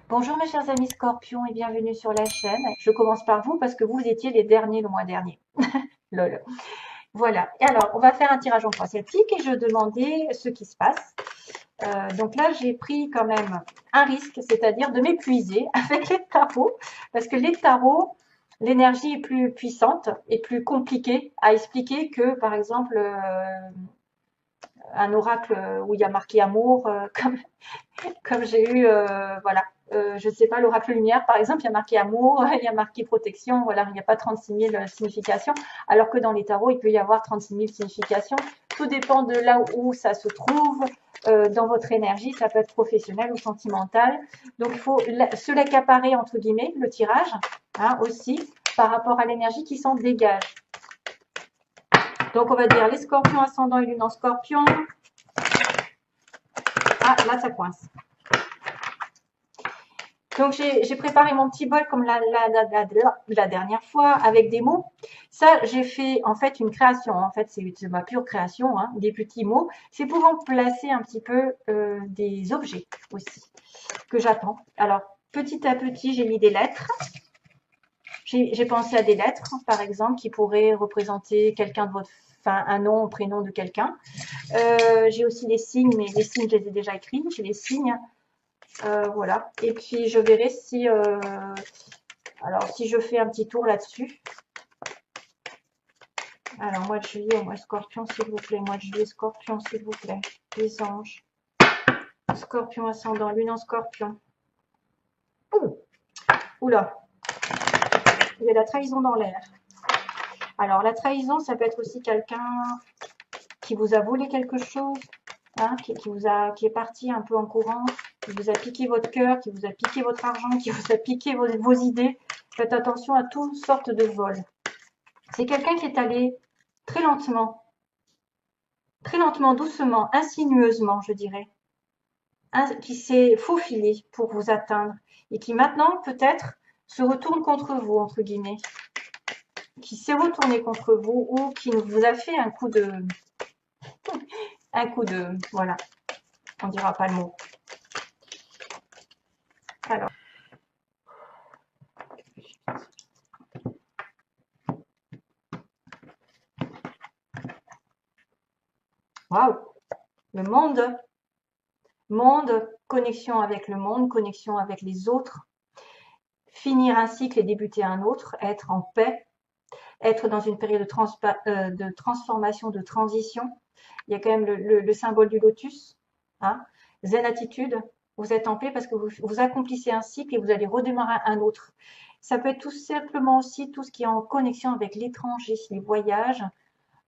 Bonjour mes chers amis Scorpions et bienvenue sur la chaîne. Je commence par vous parce que vous étiez les derniers le mois dernier. Lol. Voilà. Et alors, on va faire un tirage en croix celtique et je demandais ce qui se passe. Donc là, j'ai pris quand même un risque, c'est-à-dire de m'épuiser avec les tarots, parce que les tarots, l'énergie est plus puissante et plus compliquée à expliquer que, par exemple, un oracle où il y a marqué amour, comme j'ai eu, voilà, je ne sais pas, l'oracle lumière, par exemple, il y a marqué amour, il y a marqué protection, voilà, il n'y a pas 36 000 significations, alors que dans les tarots, il peut y avoir 36 000 significations. Tout dépend de là où ça se trouve dans votre énergie, ça peut être professionnel ou sentimental. Donc, il faut se l'accaparer, entre guillemets, le tirage, hein, aussi, par rapport à l'énergie qui s'en dégage. Donc, on va dire les scorpions ascendant et lune en scorpion. Ah, là, ça coince. Donc, j'ai préparé mon petit bol comme la dernière fois avec des mots. Ça, j'ai fait en fait une création. En fait, c'est ma pure création, hein, des petits mots. C'est pour remplacer un petit peu des objets aussi que j'attends. Alors, petit à petit, j'ai mis des lettres. J'ai pensé à des lettres, par exemple, qui pourraient représenter quelqu'un de votre, enfin, un nom, un prénom de quelqu'un. J'ai aussi des signes, mais les signes, je les ai déjà écrits. J'ai les signes. Voilà. Et puis, je verrai si alors, si je fais un petit tour là-dessus. Alors, mois de juillet, mois scorpion, s'il vous plaît. Mois de juillet, scorpion, s'il vous plaît. Les anges. Scorpion ascendant, lune en scorpion. Ouh, oula, il y a la trahison dans l'air. Alors, la trahison, ça peut être aussi quelqu'un qui vous a volé quelque chose, hein, qui est parti un peu en courant, qui vous a piqué votre cœur, qui vous a piqué votre argent, qui vous a piqué vos idées. Faites attention à toutes sortes de vols. C'est quelqu'un qui est allé très lentement, doucement, insinueusement, je dirais, qui s'est faufilé pour vous atteindre et qui maintenant peut-être se retourne contre vous, entre guillemets, qui s'est retourné contre vous ou qui vous a fait voilà, on dira pas le mot. Alors, waouh, le monde, connexion avec le monde, connexion avec les autres, finir un cycle et débuter un autre, être en paix, être dans une période de transformation, de transition. Il y a quand même le symbole du lotus, hein. Zen attitude, vous êtes en paix parce que vous accomplissez un cycle et vous allez redémarrer un autre. Ça peut être tout simplement aussi tout ce qui est en connexion avec l'étranger, les voyages,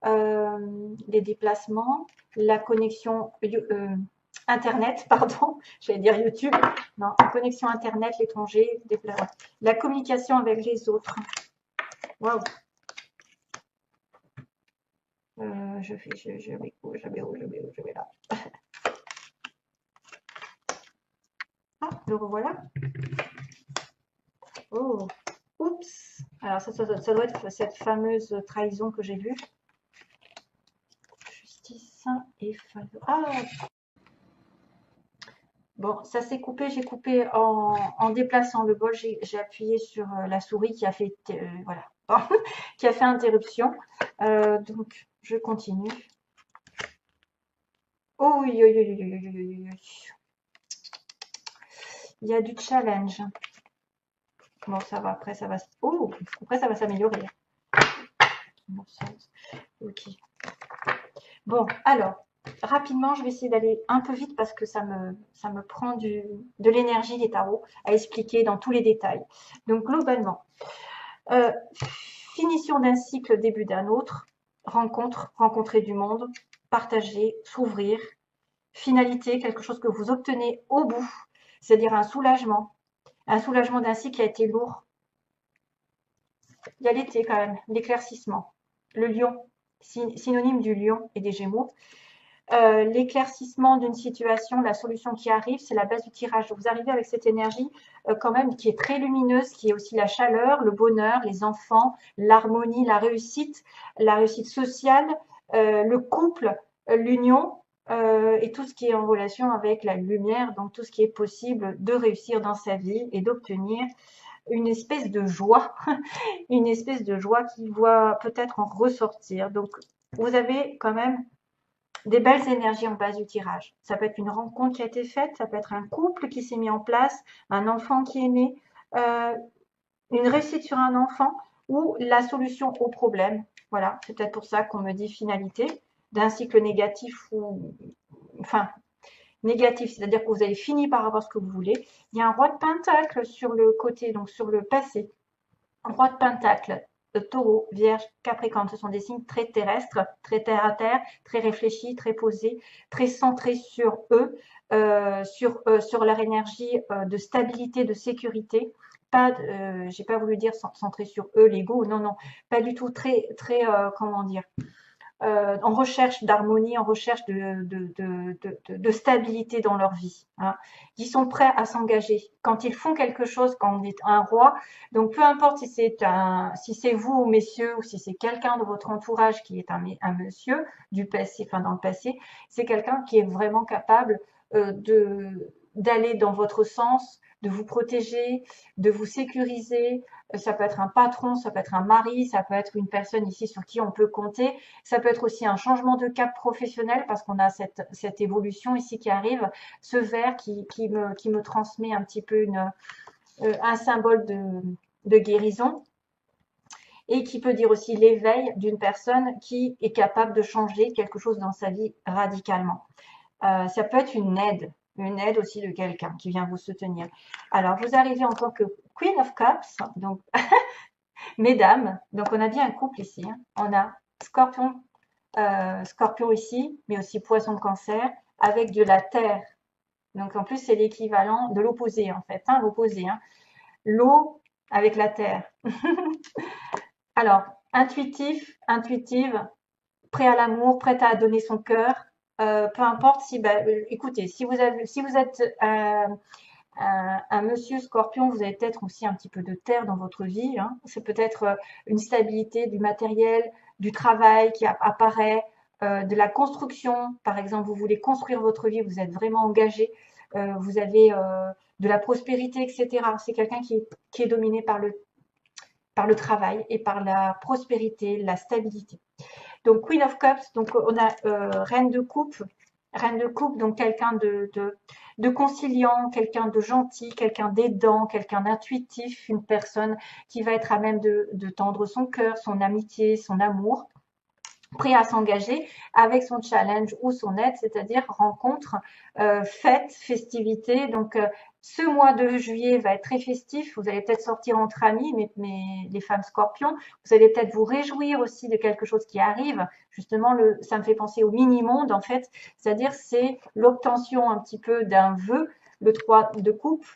les déplacements, la connexion Internet, pardon, j'allais dire YouTube, non, la connexion Internet, l'étranger, la communication avec les autres. Waouh. Je vais où, je vais là. Ah, le revoilà. Oh, oups. Alors ça doit être cette fameuse trahison que j'ai vue. Justice et faveur. Ah, bon, ça s'est coupé. J'ai coupé en déplaçant le bol. J'ai appuyé sur la souris qui a fait, voilà, qui a fait interruption. Donc, je continue. Oh, oui, oui, oui, oui, oui, oui. Il y a du challenge. Bon, ça va. Après, ça va. Oh, après, ça va s'améliorer. Bon, ok. Bon, alors, rapidement, je vais essayer d'aller un peu vite parce que ça me prend de l'énergie, les tarots, à expliquer dans tous les détails. Donc, globalement, euh, finition d'un cycle, début d'un autre, rencontrer du monde, partager, s'ouvrir, finalité, quelque chose que vous obtenez au bout, c'est-à-dire un soulagement d'un cycle qui a été lourd. Il y a l'été quand même, l'éclaircissement, le lion, synonyme du lion et des gémeaux. L'éclaircissement d'une situation, la solution qui arrive, c'est la base du tirage. Vous arrivez avec cette énergie quand même qui est très lumineuse, qui est aussi la chaleur, le bonheur, les enfants, l'harmonie, la réussite sociale, le couple, l'union, et tout ce qui est en relation avec la lumière, donc tout ce qui est possible de réussir dans sa vie et d'obtenir une espèce de joie, une espèce de joie qui va peut-être en ressortir. Donc, vous avez quand même des belles énergies en base du tirage. Ça peut être une rencontre qui a été faite, ça peut être un couple qui s'est mis en place, un enfant qui est né, euh, une réussite sur un enfant ou la solution au problème. Voilà, c'est peut-être pour ça qu'on me dit finalité d'un cycle négatif ou enfin négatif, c'est-à-dire que vous avez fini par avoir ce que vous voulez. Il y a un roi de pentacle sur le côté, donc sur le passé. Roi de pentacle, taureau, vierge, capricorne, ce sont des signes très terrestres, très terre à terre, très réfléchis, très posés, très centrés sur eux, sur leur énergie de stabilité, de sécurité. Pas, j'ai pas voulu dire centré sur eux, l'ego, non, non, pas du tout, très, comment dire, en recherche d'harmonie, en recherche de stabilité dans leur vie. Hein. Ils sont prêts à s'engager. Quand ils font quelque chose, quand on est un roi, donc peu importe si c'est vous, messieurs, ou si c'est quelqu'un de votre entourage qui est un monsieur du passé, enfin dans le passé, c'est quelqu'un qui est vraiment capable d'aller dans votre sens, de vous protéger, de vous sécuriser. Ça peut être un patron, ça peut être un mari, ça peut être une personne ici sur qui on peut compter. Ça peut être aussi un changement de cap professionnel parce qu'on a cette évolution ici qui arrive. Ce vert qui me transmet un petit peu un symbole de guérison et qui peut dire aussi l'éveil d'une personne qui est capable de changer quelque chose dans sa vie radicalement. Ça peut être une aide aussi de quelqu'un qui vient vous soutenir. Alors, vous arrivez en tant que Queen of Cups, donc mesdames, donc on a bien un couple ici. Hein. On a Scorpion, Scorpion ici, mais aussi Poisson de Cancer, avec de la terre. Donc en plus, c'est l'équivalent de l'opposé en fait, hein, l'opposé. Hein. L'eau avec la terre. Alors, intuitive, prêt à l'amour, prête à donner son cœur. Peu importe si, écoutez, si vous êtes un monsieur scorpion, vous avez peut-être aussi un petit peu de terre dans votre vie. Hein. C'est peut-être une stabilité du matériel, du travail qui apparaît, de la construction. Par exemple, vous voulez construire votre vie, vous êtes vraiment engagé, vous avez de la prospérité, etc. C'est quelqu'un qui est dominé par le travail et par la prospérité, la stabilité. Donc Queen of Cups, donc on a Reine de coupe, donc quelqu'un de conciliant, quelqu'un de gentil, quelqu'un d'aidant, quelqu'un d'intuitif, une personne qui va être à même de tendre son cœur, son amitié, son amour, prêt à s'engager avec son challenge ou son aide, c'est-à-dire rencontre, fête, festivité. Donc ce mois de juillet va être très festif. Vous allez peut-être sortir entre amis, mais les femmes scorpions, vous allez peut-être vous réjouir aussi de quelque chose qui arrive. Justement, ça me fait penser au mini-monde, en fait. C'est-à-dire, c'est l'obtention un petit peu d'un vœu, le 3 de coupe.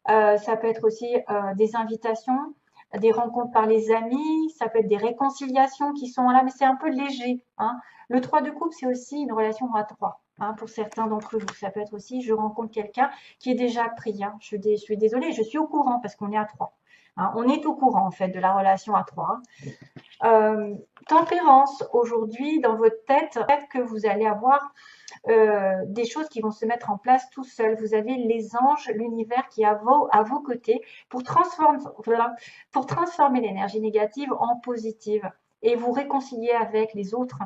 Ça peut être aussi des invitations, des rencontres par les amis, ça peut être des réconciliations qui sont là, mais c'est un peu léger. Hein. Le 3 de coupe, c'est aussi une relation à 3. Hein, pour certains d'entre vous, ça peut être aussi, je rencontre quelqu'un qui est déjà pris. Hein. Je suis désolée, je suis au courant parce qu'on est à 3. Hein. On est au courant en fait de la relation à 3. Tempérance, aujourd'hui, dans votre tête, peut-être que vous allez avoir des choses qui vont se mettre en place tout seul. Vous avez les anges, l'univers qui est à vos côtés pour transformer l'énergie négative en positive et vous réconcilier avec les autres.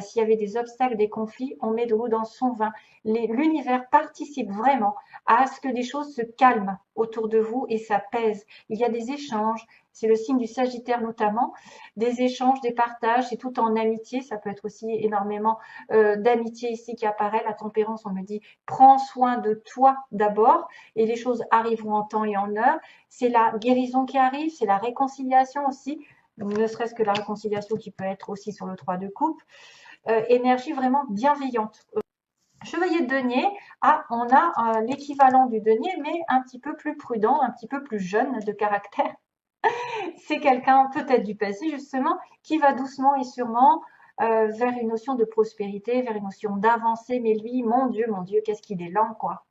S'il y avait des obstacles, des conflits, on met de l'eau dans son vin. L'univers participe vraiment à ce que les choses se calment autour de vous et s'apaisent. Il y a des échanges, c'est le signe du Sagittaire notamment, des échanges, des partages, c'est tout en amitié, ça peut être aussi énormément d'amitié ici qui apparaît. La tempérance, on me dit, prends soin de toi d'abord et les choses arriveront en temps et en heure. C'est la guérison qui arrive, c'est la réconciliation aussi, ne serait-ce que la réconciliation qui peut être aussi sur le 3 de coupe. Énergie vraiment bienveillante. Chevalier de denier, on a l'équivalent du denier, mais un petit peu plus prudent, un petit peu plus jeune de caractère. C'est quelqu'un peut-être du passé justement qui va doucement et sûrement vers une notion de prospérité, vers une notion d'avancée. Mais lui, mon Dieu, qu'est-ce qu'il est lent, quoi.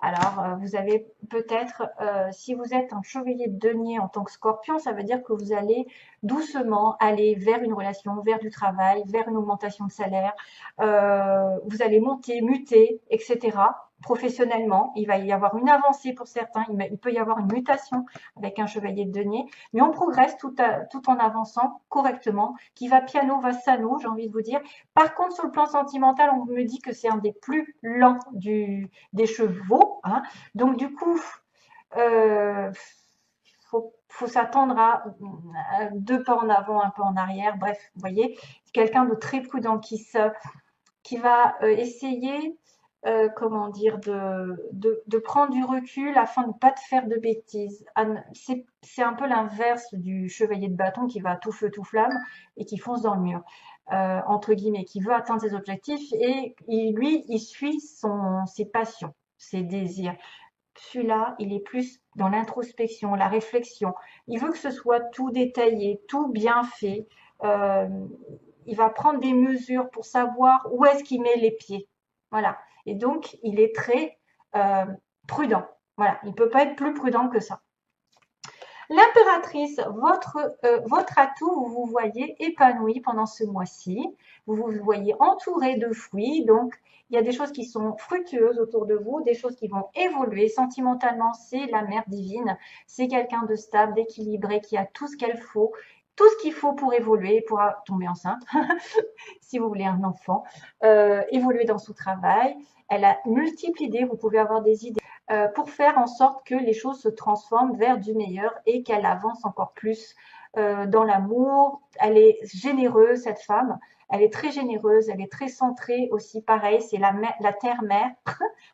Alors, vous avez peut-être, si vous êtes un chevalier de denier en tant que scorpion, ça veut dire que vous allez doucement aller vers une relation, vers du travail, vers une augmentation de salaire. Vous allez monter, muter, etc. Professionnellement, il va y avoir une avancée pour certains, il peut y avoir une mutation avec un chevalier de denier, mais on progresse tout en avançant correctement, qui va piano, va sano, j'ai envie de vous dire. Par contre, sur le plan sentimental, on me dit que c'est un des plus lents des chevaux, hein. Donc du coup, euh, faut s'attendre à 2 pas en avant, 1 pas en arrière. Bref, vous voyez, c'est quelqu'un de très prudent qui va essayer, comment dire, de prendre du recul afin de ne pas te faire de bêtises. C'est un peu l'inverse du chevalier de bâton qui va tout feu, tout flamme et qui fonce dans le mur, entre guillemets, qui veut atteindre ses objectifs et lui, il suit ses passions, ses désirs. Celui-là, il est plus dans l'introspection, la réflexion. Il veut que ce soit tout détaillé, tout bien fait. Euh, il va prendre des mesures pour savoir où est-ce qu'il met les pieds. Voilà. Et donc, il est très euh, prudent. Voilà. Il ne peut pas être plus prudent que ça. L'impératrice, votre atout, vous vous voyez épanoui pendant ce mois-ci. Vous vous voyez entouré de fruits. Donc, il y a des choses qui sont fructueuses autour de vous, des choses qui vont évoluer. Sentimentalement, c'est la mère divine. C'est quelqu'un de stable, d'équilibré, qui a tout ce qu'elle faut. Tout ce qu'il faut pour évoluer, pour tomber enceinte, si vous voulez un enfant, évoluer dans son travail. Elle a multiples idées, vous pouvez avoir des idées pour faire en sorte que les choses se transforment vers du meilleur et qu'elle avance encore plus dans l'amour. Elle est généreuse, cette femme. Elle est très généreuse, elle est très centrée aussi. Pareil, c'est la terre-mère,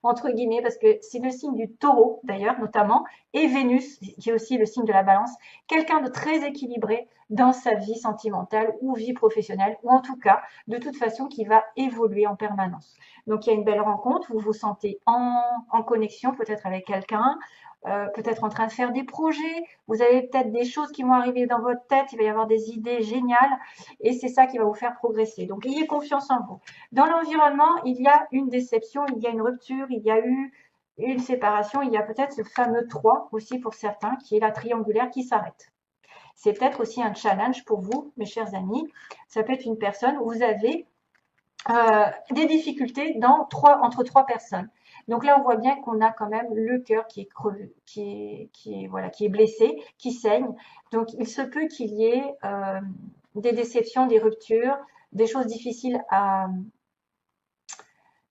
entre guillemets, parce que c'est le signe du taureau, d'ailleurs, notamment, et Vénus, qui est aussi le signe de la balance. Quelqu'un de très équilibré dans sa vie sentimentale ou vie professionnelle, ou en tout cas, de toute façon, qui va évoluer en permanence. Donc, il y a une belle rencontre, vous vous sentez en connexion peut-être avec quelqu'un, peut-être en train de faire des projets, vous avez peut-être des choses qui vont arriver dans votre tête, il va y avoir des idées géniales et c'est ça qui va vous faire progresser. Donc, ayez confiance en vous. Dans l'environnement, il y a une déception, il y a une rupture, il y a eu une séparation, il y a peut-être ce fameux 3 aussi pour certains, qui est la triangulaire qui s'arrête. C'est peut-être aussi un challenge pour vous, mes chers amis. Ça peut être une personne où vous avez des difficultés entre 3 personnes. Donc là, on voit bien qu'on a quand même le cœur qui est crevé, voilà, qui est blessé, qui saigne. Donc, il se peut qu'il y ait des déceptions, des ruptures, des choses difficiles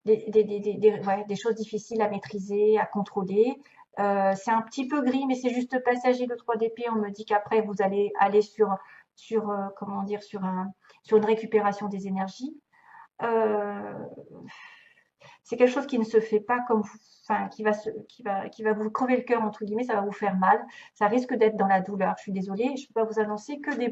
des choses difficiles à maîtriser, à contrôler. C'est un petit peu gris, mais c'est juste passager le 3 d'épée. On me dit qu'après, vous allez aller comment dire, sur une récupération des énergies. C'est quelque chose qui ne se fait pas comme enfin, qui va vous crever le cœur, entre guillemets, ça va vous faire mal. Ça risque d'être dans la douleur. Je suis désolée, je ne peux pas vous annoncer que des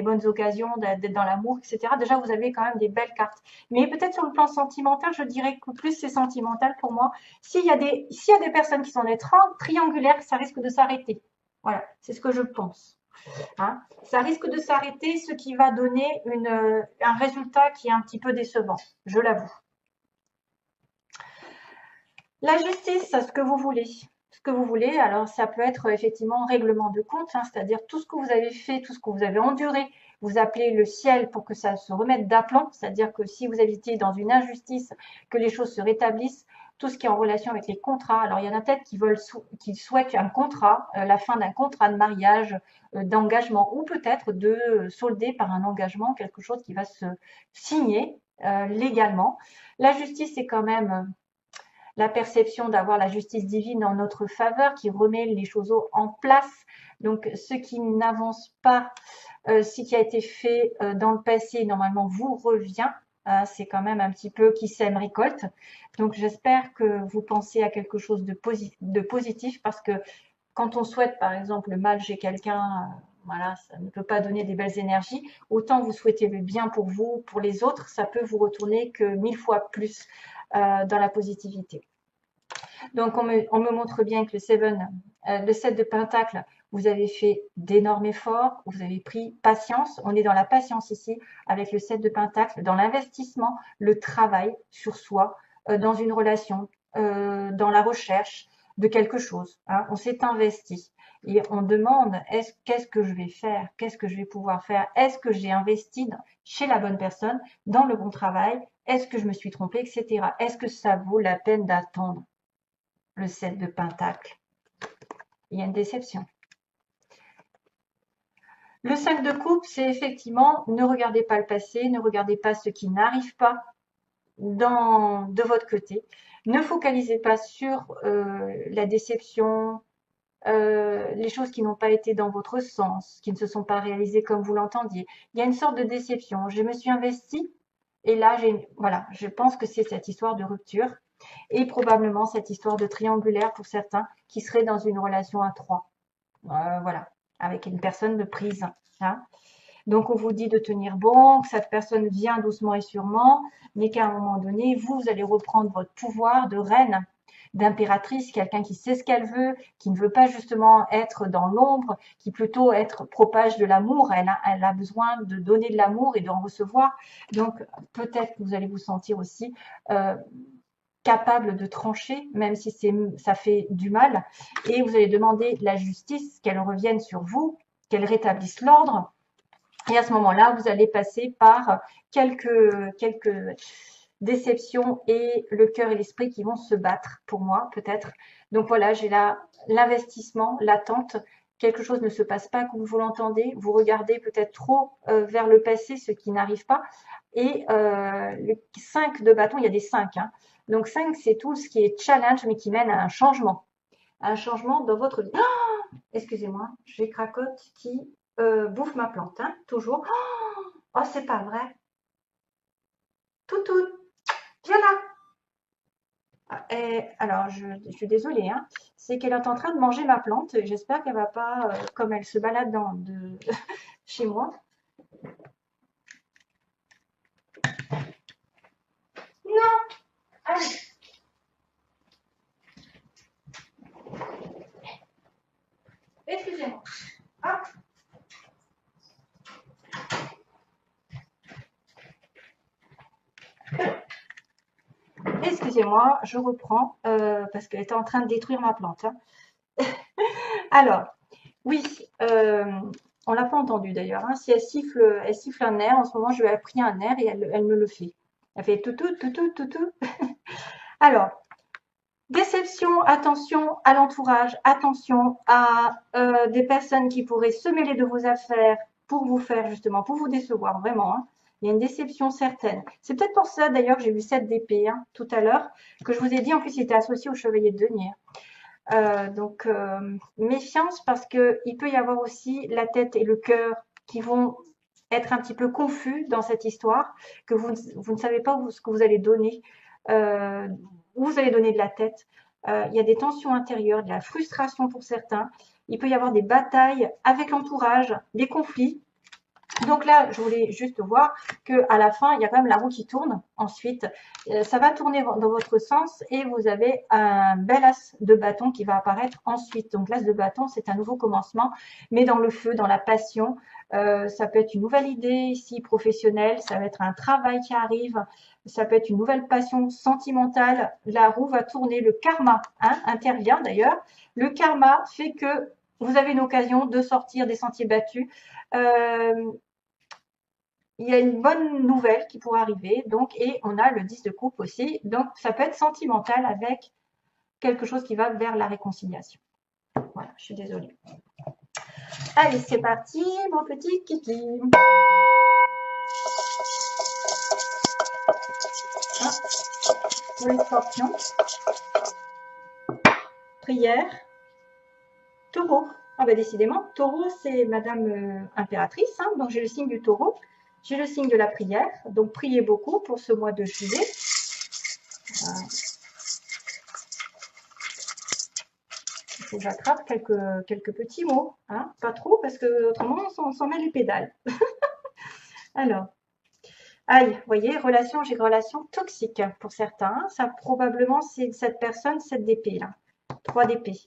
bonnes occasions d'être dans l'amour, etc. Déjà, vous avez quand même des belles cartes. Mais peut-être sur le plan sentimental, je dirais que plus c'est sentimental pour moi. S'il y a des personnes qui sont des triangulaires, ça risque de s'arrêter. Voilà, c'est ce que je pense. Hein. Ça risque de s'arrêter, ce qui va donner un résultat qui est un petit peu décevant, je l'avoue. La justice, ce que vous voulez. Ce que vous voulez, alors ça peut être effectivement règlement de compte, hein, c'est-à-dire tout ce que vous avez fait, tout ce que vous avez enduré, vous appelez le ciel pour que ça se remette d'aplomb, c'est-à-dire que si vous habitez dans une injustice, que les choses se rétablissent, tout ce qui est en relation avec les contrats. Alors il y en a peut-être qui souhaitent un contrat, la fin d'un contrat de mariage, d'engagement, ou peut-être de solder par un engagement quelque chose qui va se signer légalement. La justice, c'est quand même la perception d'avoir la justice divine en notre faveur, qui remet les choses en place. Donc, ce qui n'avance pas, ce qui a été fait dans le passé, normalement, vous revient. C'est quand même un petit peu qui sème récolte. Donc, j'espère que vous pensez à quelque chose de positif parce que quand on souhaite, par exemple, le mal chez quelqu'un, voilà, ça ne peut pas donner des belles énergies. Autant vous souhaitez le bien pour vous, pour les autres, ça peut vous retourner que 1000 fois plus dans la positivité. Donc, on me montre bien que le 7 de Pentacle, vous avez fait d'énormes efforts, vous avez pris patience. On est dans la patience ici avec le 7 de Pentacle, dans l'investissement, le travail sur soi, dans une relation. dans la recherche de quelque chose. Hein. On s'est investi et on demande qu'est-ce que je vais faire, qu'est-ce que je vais pouvoir faire, est-ce que j'ai investi chez la bonne personne, dans le bon travail, est-ce que je me suis trompée, etc. Est-ce que ça vaut la peine d'attendre le 7 de Pentacle? Il y a une déception. Le 5 de coupe, c'est effectivement ne regardez pas le passé, ne regardez pas ce qui n'arrive pas de votre côté. Ne focalisez pas sur la déception, les choses qui n'ont pas été dans votre sens, qui ne se sont pas réalisées comme vous l'entendiez. Il y a une sorte de déception. Je me suis investie et là, voilà, je pense que c'est cette histoire de rupture et probablement cette histoire de triangulaire pour certains qui seraient dans une relation à trois. Voilà, avec une personne de prise. Hein. Donc, on vous dit de tenir bon, que cette personne vient doucement et sûrement, mais qu'à un moment donné, vous allez reprendre votre pouvoir de reine, d'impératrice, quelqu'un qui sait ce qu'elle veut, qui ne veut pas justement être dans l'ombre, qui plutôt propage de l'amour. Elle a besoin de donner de l'amour et d'en recevoir. Donc, peut-être que vous allez vous sentir aussi capable de trancher, même si ça fait du mal. Et vous allez demander la justice, qu'elle revienne sur vous, qu'elle rétablisse l'ordre. Et à ce moment-là, vous allez passer par quelques déceptions et le cœur et l'esprit qui vont se battre pour moi, peut-être. Donc voilà, j'ai là l'investissement, l'attente. Quelque chose ne se passe pas comme vous l'entendez. Vous regardez peut-être trop vers le passé, ce qui n'arrive pas. Et le 5 de bâton, il y a des 5. Hein. Donc 5, c'est tout ce qui est challenge, mais qui mène à un changement. Un changement dans votre vie. Oh, excusez-moi, j'ai Cracotte qui bouffe ma plante, hein, toujours. Oh, c'est pas vrai. Toutou, viens là. Alors, je suis désolée, hein, c'est qu'elle est en train de manger ma plante. J'espère qu'elle va pas, comme elle se balade chez moi. Non, allez. Excusez-moi. Ah. Excusez-moi, je reprends parce qu'elle était en train de détruire ma plante. Hein. Alors, oui, on l'a pas entendu d'ailleurs. Hein. Si elle siffle un air, en ce moment je lui ai appris un air et elle me le fait. Elle fait tout tout tout tout tout tout. Alors, déception, attention à l'entourage, attention à des personnes qui pourraient se mêler de vos affaires pour vous faire justement, pour vous décevoir, vraiment. Hein. Il y a une déception certaine. C'est peut-être pour ça d'ailleurs que j'ai vu 7 d'épée hein, tout à l'heure, que je vous ai dit, en plus il était associé au chevalier de denier. Donc, méfiance parce qu'il peut y avoir aussi la tête et le cœur qui vont être un petit peu confus dans cette histoire, que vous ne savez pas ce que vous allez donner, où vous allez donner de la tête. Il y a des tensions intérieures, de la frustration pour certains. Il peut y avoir des batailles avec l'entourage, des conflits. Donc là, je voulais juste voir qu'à la fin, il y a quand même la roue qui tourne. Ensuite, ça va tourner dans votre sens et vous avez un bel as de bâton qui va apparaître ensuite. Donc l'as de bâton, c'est un nouveau commencement, mais dans le feu, dans la passion. Ça peut être une nouvelle idée ici professionnelle, ça va être un travail qui arrive, ça peut être une nouvelle passion sentimentale. La roue va tourner, le karma hein, intervient d'ailleurs. Le karma fait que vous avez une occasion de sortir des sentiers battus. Il y a une bonne nouvelle qui pourrait arriver, donc, et on a le 10 de coupe aussi, donc ça peut être sentimental avec quelque chose qui va vers la réconciliation. Voilà, je suis désolée. Allez, c'est parti, mon petit kiki. Ah, pour les scorpions. Prière. Taureau. Ah bah décidément, taureau, c'est Madame Impératrice, hein, donc j'ai le signe du taureau. J'ai le signe de la prière, donc priez beaucoup pour ce mois de juillet. Il faut que j'attrape quelques petits mots, hein, pas trop, parce que autrement on s'en met les pédales. Alors, aïe, vous voyez, j'ai une relation toxique pour certains. Ça probablement c'est cette personne, 7 d'épée là, 3 d'épée.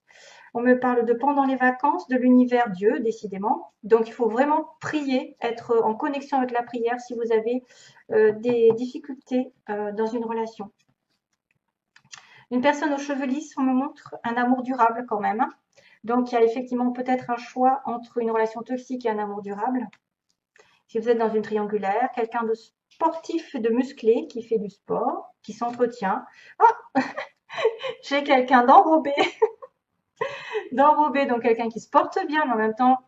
On me parle de pendant les vacances, de l'univers Dieu, décidément. Donc, il faut vraiment prier, être en connexion avec la prière si vous avez des difficultés dans une relation. Une personne aux cheveux lisses, on me montre un amour durable quand même, hein. Donc, il y a effectivement peut-être un choix entre une relation toxique et un amour durable. Si vous êtes dans une triangulaire, quelqu'un de sportif et de musclé qui fait du sport, qui s'entretient. Ah, j'ai quelqu'un d'enrobé, d'enrobé, donc quelqu'un qui se porte bien, mais en même temps,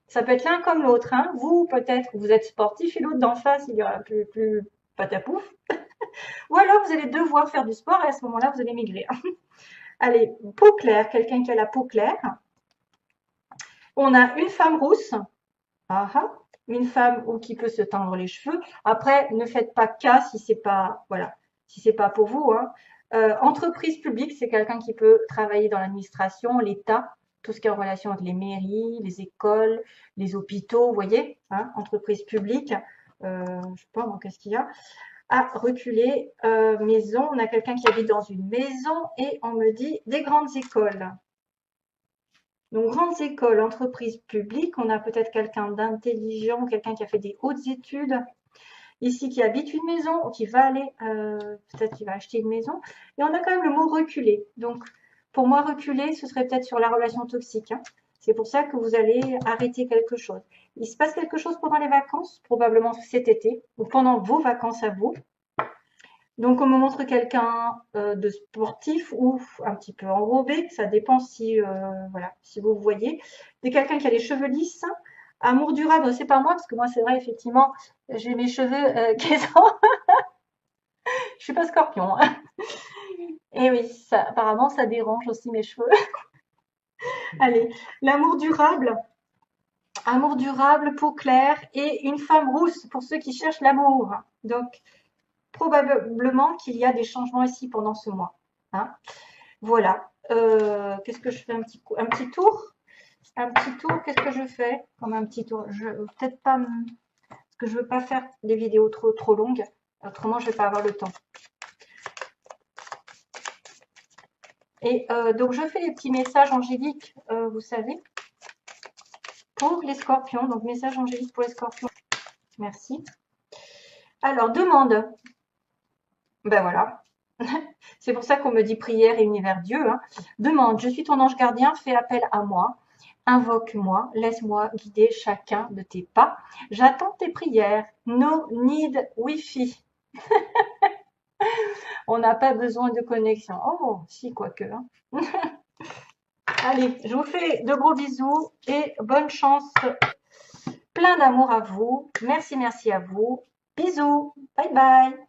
ça peut être l'un comme l'autre, hein. Vous, peut-être, vous êtes sportif et l'autre d'en face, il y aura plus patapouf. Ou alors, vous allez devoir faire du sport et à ce moment-là, vous allez maigrir. Allez, peau claire, quelqu'un qui a la peau claire. On a une femme rousse. Ah ah. Une femme ou qui peut se teindre les cheveux. Après, ne faites pas cas si c'est pas, voilà, si c'est pas pour vous, hein. Entreprise publique, c'est quelqu'un qui peut travailler dans l'administration, l'État, tout ce qui est en relation avec les mairies, les écoles, les hôpitaux, vous voyez, hein, entreprise publique. Je sais pas, qu'est-ce qu'il y a? Ah, reculer, maison, on a quelqu'un qui habite dans une maison et on me dit des grandes écoles. Donc, grandes écoles, entreprises publiques, on a peut-être quelqu'un d'intelligent, quelqu'un qui a fait des hautes études, ici qui habite une maison, ou qui va aller, peut-être qu'il va acheter une maison. Et on a quand même le mot reculer. Donc, pour moi, reculer, ce serait peut-être sur la relation toxique, hein. C'est pour ça que vous allez arrêter quelque chose. Il se passe quelque chose pendant les vacances, probablement cet été, ou pendant vos vacances à vous. Donc, on me montre quelqu'un de sportif ou un petit peu enrobé, ça dépend si, voilà, si vous voyez. C'est quelqu'un qui a les cheveux lisses, amour durable, c'est pas moi, parce que moi, c'est vrai, effectivement, j'ai mes cheveux qui sont... Je suis pas scorpion, hein. Et oui, ça, apparemment, ça dérange aussi mes cheveux. Allez, l'amour durable, amour durable, peau claire et une femme rousse pour ceux qui cherchent l'amour. Donc, probablement qu'il y a des changements ici pendant ce mois, hein. Voilà. Qu'est-ce que je fais un petit tour? Un petit tour, qu'est-ce que je fais comme un petit tour? Je peut-être pas parce que je veux pas faire des vidéos trop longues. Autrement, je vais pas avoir le temps. Et donc, je fais les petits messages angéliques, vous savez, pour les scorpions. Donc, message angélique pour les scorpions. Merci. Alors, demande. Ben voilà. C'est pour ça qu'on me dit prière et univers Dieu, hein. Demande, je suis ton ange gardien, fais appel à moi. Invoque-moi, laisse-moi guider chacun de tes pas. J'attends tes prières. No need Wi-Fi. On n'a pas besoin de connexion. Oh, si, quoique, hein. Allez, je vous fais de gros bisous et bonne chance. Plein d'amour à vous. Merci, merci à vous. Bisous. Bye bye.